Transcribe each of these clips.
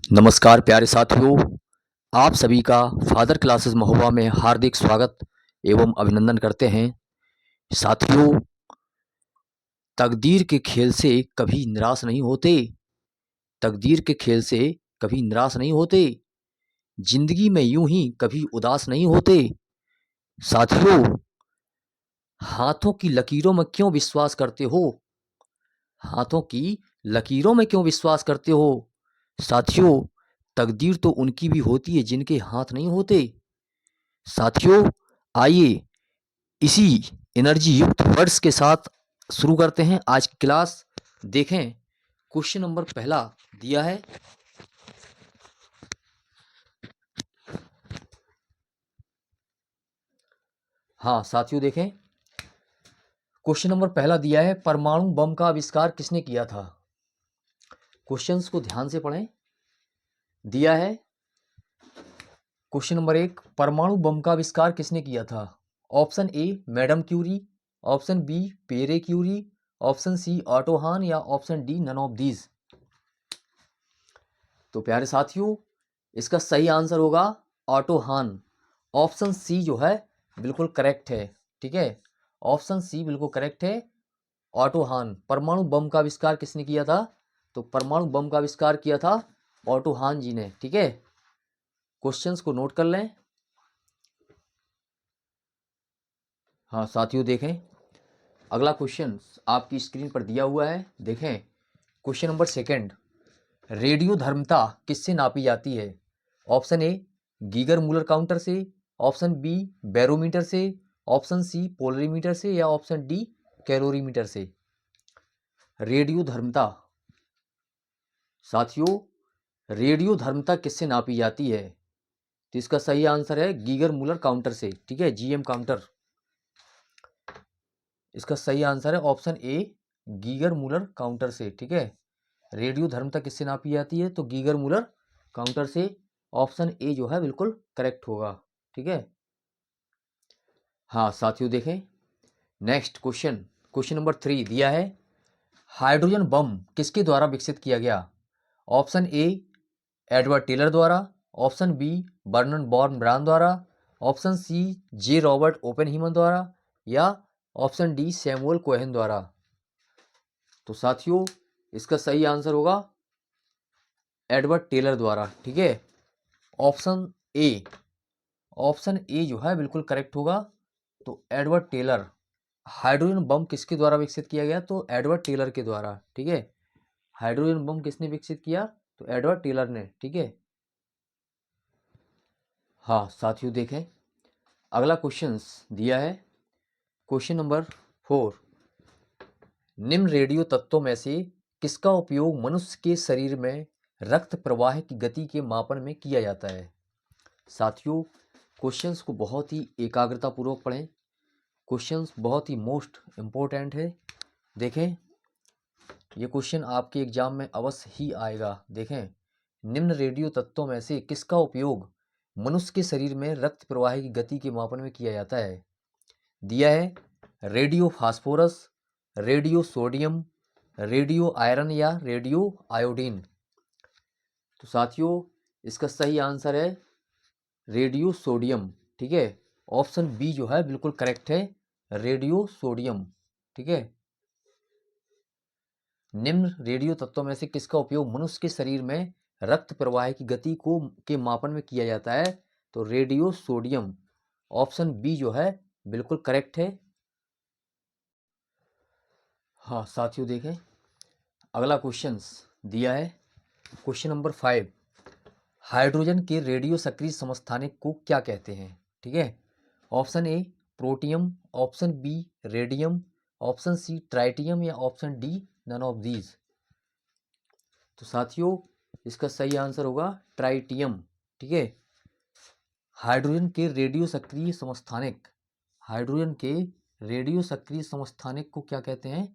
नमस्कार प्यारे साथियों, आप सभी का फादर क्लासेस महोबा में हार्दिक स्वागत एवं अभिनंदन करते हैं। साथियों, तकदीर के खेल से कभी निराश नहीं होते। तकदीर के खेल से कभी निराश नहीं होते। जिंदगी में यूं ही कभी उदास नहीं होते। साथियों, हाथों की लकीरों में क्यों विश्वास करते हो? हाथों की लकीरों में क्यों विश्वास करते हो? साथियों, तकदीर तो उनकी भी होती है जिनके हाथ नहीं होते। साथियों, आइए इसी एनर्जी युक्त वर्ड्स के साथ शुरू करते हैं आज की क्लास। देखें, क्वेश्चन नंबर पहला दिया है। हाँ साथियों, देखें, क्वेश्चन नंबर पहला दिया है, परमाणु बम का आविष्कार किसने किया था? क्वेश्चंस को ध्यान से पढ़ें। दिया है क्वेश्चन नंबर एक, परमाणु बम का आविष्कार किसने किया था? Option A madam Curie, option B Pierre Curie, option C Otto Hahn या option D none of these. तो प्यारे साथियों, इसका सही आंसर होगा ऑटो हान। ऑप्शन सी जो है बिल्कुल करेक्ट है। ठीक है, ऑप्शन सी बिल्कुल करेक्ट है। ऑटो हान। परमाणु बम का आविष्कार किसने किया था? तो परमाणु बम का आविष्कार किया था ऑटो हान जी ने। ठीक है, क्वेश्चंस को नोट कर लें। हाँ साथियों, देखें, अगला क्वेश्चन आपकी स्क्रीन पर दिया हुआ है। देखें, क्वेश्चन नंबर सेकंड, रेडियो धर्मता किससे नापी जाती है? ऑप्शन ए गीगर मूलर काउंटर से, ऑप्शन बी बैरोमीटर से, ऑप्शन सी पोलरीमीटर से या ऑप्शन डी कैलोरीमीटर से। रेडियो धर्मता। साथियों, रेडियो धर्मता किससे नापी जाती है? तो इसका सही आंसर है गीगर मूलर काउंटर से। ठीक है, जीएम काउंटर। इसका सही आंसर है ऑप्शन ए गीगर मूलर काउंटर से। ठीक है, रेडियो धर्मता किससे नापी जाती है? तो गीगर मूलर काउंटर से। ऑप्शन ए जो है बिल्कुल करेक्ट होगा। ठीक है, हाँ साथियों, देखें, नेक्स्ट क्वेश्चन, क्वेश्चन नंबर 3 दिया है, हाइड्रोजन बम किसके द्वारा विकसित किया गया? ऑप्शन ए एडवर्ड टेलर द्वारा, ऑप्शन बी बर्नन बॉर्न ब्राउन द्वारा, ऑप्शन सी जे रॉबर्ट ओपेनहीमर द्वारा या ऑप्शन डी सैमुअल कोहेन द्वारा। तो साथियों, इसका सही आंसर होगा एडवर्ड टेलर द्वारा। ठीक है, ऑप्शन ए, ऑप्शन ए जो है बिल्कुल करेक्ट होगा। तो एडवर्ड टेलर। हाइड्रोजन बम किसके द्वारा विकसित किया गया? तो एडवर्ड टेलर के द्वारा। ठीक है, हाइड्रोजन बम किसने विकसित किया? तो एडवर्ड टेलर ने। ठीक है, हाँ साथियों, देखें, अगला क्वेश्चन दिया है, क्वेश्चन नंबर 4, निम्न रेडियो तत्वों में से किसका उपयोग मनुष्य के शरीर में रक्त प्रवाह की गति के मापन में किया जाता है? साथियों, क्वेश्चंस को बहुत ही एकाग्रता पूर्वक पढ़ें। क्वेश्चंस बहुत ही मोस्ट इम्पोर्टेंट है। देखें, ये क्वेश्चन आपके एग्जाम में अवश्य ही आएगा। देखें, निम्न रेडियो तत्वों में से किसका उपयोग मनुष्य के शरीर में रक्त प्रवाह की गति के मापन में किया जाता है? दिया है radio phosphorus, radio sodium, radio iron या रेडियो आयोडीन। तो साथियों, इसका सही आंसर है रेडियो सोडियम। ठीक है, ऑप्शन बी जो है बिल्कुल करेक्ट है, रेडियो सोडियम। ठीक है, निम्न रेडियो तत्वों में से किसका उपयोग मनुष्य के शरीर में रक्त प्रवाह की गति को के मापन में किया जाता है? तो रेडियो सोडियम। ऑप्शन बी जो है बिल्कुल करेक्ट है। हाँ साथियों, देखें, अगला क्वेश्चन दिया है, क्वेश्चन नंबर 5, हाइड्रोजन के रेडियो सक्रिय समस्थानिक को क्या कहते हैं? ठीक है, option A protium, option B radium, option C tritium या option D none of these. तो साथियों, इसका सही आंसर होगा ट्राइटियम। ठीक है, हाइड्रोजन के रेडियो सक्रिय समस्थानिक, हाइड्रोजन के रेडियो सक्रिय समस्थानिक को क्या कहते हैं?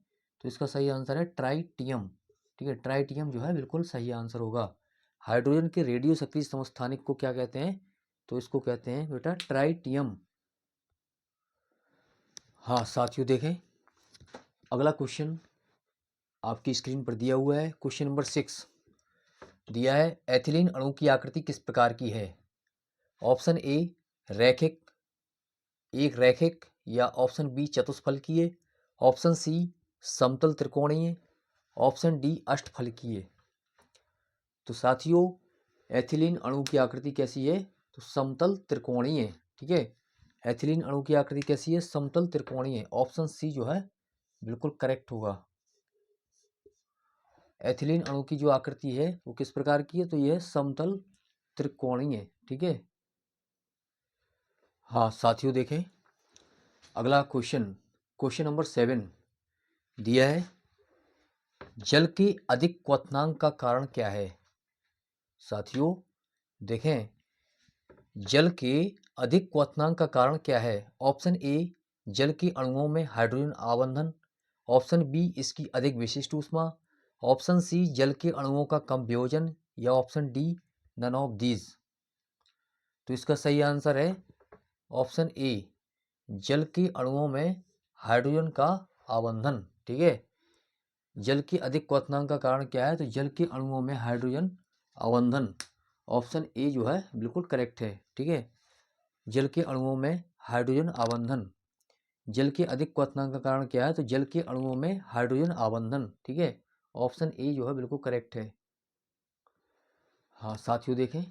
तो इसका सही आंसर है ट्राइटियम। ठीक है, ट्राइटियम जो है बिल्कुल सही आंसर होगा। हाइड्रोजन के रेडियो सक्रिय समस्थानिक को क्या कहते हैं? तो इसको कहते हैं बेटा ट्राइटियम। हाँ साथियों, देखें, अगला क्वेश्चन आपकी स्क्रीन पर दिया हुआ है, क्वेश्चन नंबर 6, दिया है एथिलीन अणु की आकृति किस प्रकार की है। ऑप्शन ए रैखिक, एक रैखिक, या ऑप्शन बी चतुष्फलकीय, ऑप्शन सी समतल त्रिकोणीय, ऑप्शन डी अष्टफलकीय। तो साथियों एथिलीन अणु की आकृति कैसी है, तो समतल त्रिकोणीय। ठीक है, एथिलीन अणु की आकृति कैसी है, समतल त्रिकोणीय। ऑप्शन सी जो है बिल्कुल करेक्ट होगा। एथिलीन अणु की जो आकृति है वो किस प्रकार की है, तो यह समतल त्रिकोणीय। ठीक है। हाँ साथियों देखें अगला क्वेश्चन, क्वेश्चन नंबर 7 दिया है जल के अधिक क्वथनांक का कारण क्या है। साथियों देखें जल के अधिक क्वथनांक का कारण क्या है। ऑप्शन ए जल के अणुओं में हाइड्रोजन आबंधन, ऑप्शन बी इसकी अधिक विशिष्ट ऊष्मा, ऑप्शन सी जल के अणुओं का कम वियोजन, या option D none of these. तो इसका सही आंसर है ऑप्शन ए जल के अणुओं में हाइड्रोजन का आबंधन। ठीक है, जल के अधिक क्वथनांक का कारण क्या है, तो जल के अणुओं में हाइड्रोजन आबंधन। ऑप्शन ए जो है बिल्कुल करेक्ट है। ठीक है, जल के अणुओं में हाइड्रोजन आबंधन। जल के अधिक क्वथनांक का कारण क्या है, तो जल के अणुओं में हाइड्रोजन आबंधन। ठीक है, ऑप्शन ए जो है बिल्कुल करेक्ट है। हाँ साथियों देखें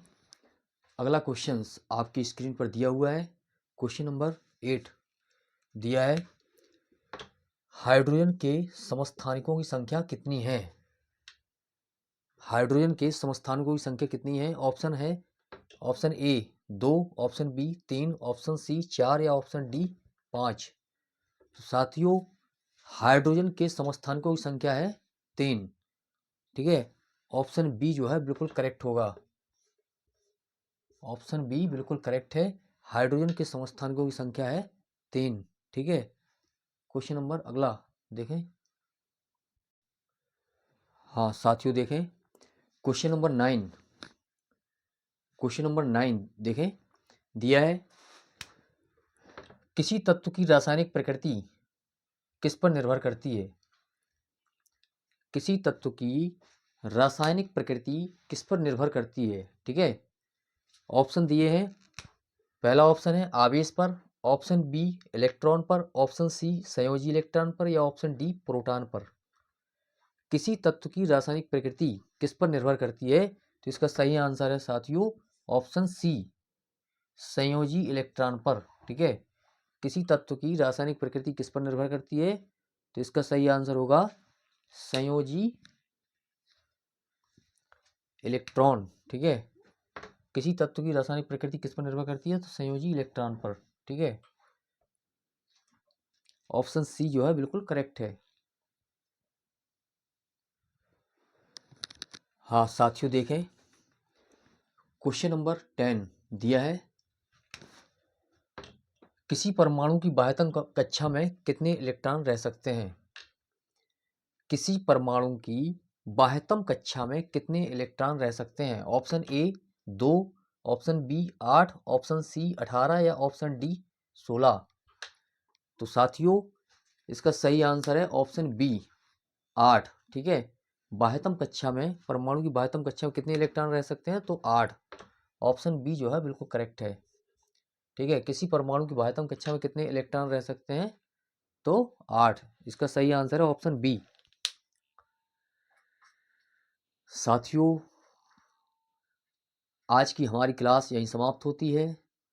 अगला क्वेश्चन आपकी स्क्रीन पर दिया हुआ है। क्वेश्चन नंबर 8 दिया है हाइड्रोजन के समस्थानिकों की संख्या कितनी है। हाइड्रोजन के समस्थानिकों की संख्या कितनी है। ऑप्शन है option A 2, option B 3, option C 4, या ऑप्शन डी 5। तो साथियों हाइड्रोजन के समस्थानिकों की संख्या है 3। ठीक है, ऑप्शन बी जो है बिल्कुल करेक्ट होगा। ऑप्शन बी बिल्कुल करेक्ट है, हाइड्रोजन के समस्थानिकों की संख्या है 3। ठीक है, क्वेश्चन नंबर अगला देखें। हाँ साथियों देखें क्वेश्चन नंबर 9, क्वेश्चन नंबर 9 देखें दिया है किसी तत्व की रासायनिक प्रकृति किस पर निर्भर करती है। किसी तत्व की रासायनिक प्रकृति किस पर निर्भर करती है। ठीक है, ऑप्शन दिए हैं। पहला ऑप्शन है आवेश पर, ऑप्शन बी इलेक्ट्रॉन पर, ऑप्शन सी संयोजी इलेक्ट्रॉन पर, या ऑप्शन डी प्रोटॉन पर। किसी तत्व की रासायनिक प्रकृति किस पर निर्भर करती है, तो इसका सही आंसर है साथियों ऑप्शन सी संयोजी इलेक्ट्रॉन पर। ठीक है, किसी तत्व की रासायनिक प्रकृति किस पर निर्भर करती है, तो इसका सही आंसर होगा संयोजी इलेक्ट्रॉन। ठीक है, किसी तत्व की रासायनिक प्रकृति किस पर निर्भर करती है, तो संयोजी इलेक्ट्रॉन पर। ठीक है, ऑप्शन सी जो है बिल्कुल करेक्ट है। हाँ साथियों देखें क्वेश्चन नंबर 10 दिया है किसी परमाणु की बाह्यतम कक्षा में कितने इलेक्ट्रॉन रह सकते हैं। किसी परमाणु की बाह्यतम कक्षा में कितने इलेक्ट्रॉन रह सकते हैं। Option A 2, option B 8, option C 18, या ऑप्शन डी 16। तो साथियों इसका सही आंसर है ऑप्शन बी 8। ठीक है, बाह्यतम कक्षा में परमाणु की बाह्यतम कक्षा में कितने इलेक्ट्रॉन रह सकते हैं, तो 8। ऑप्शन बी जो है बिल्कुल करेक्ट है। ठीक है, किसी परमाणु की बाह्यतम कक्षा में कितने इलेक्ट्रॉन रह सकते हैं, तो 8। इसका सही आंसर है ऑप्शन बी। साथियों आज की हमारी क्लास यहीं समाप्त होती है।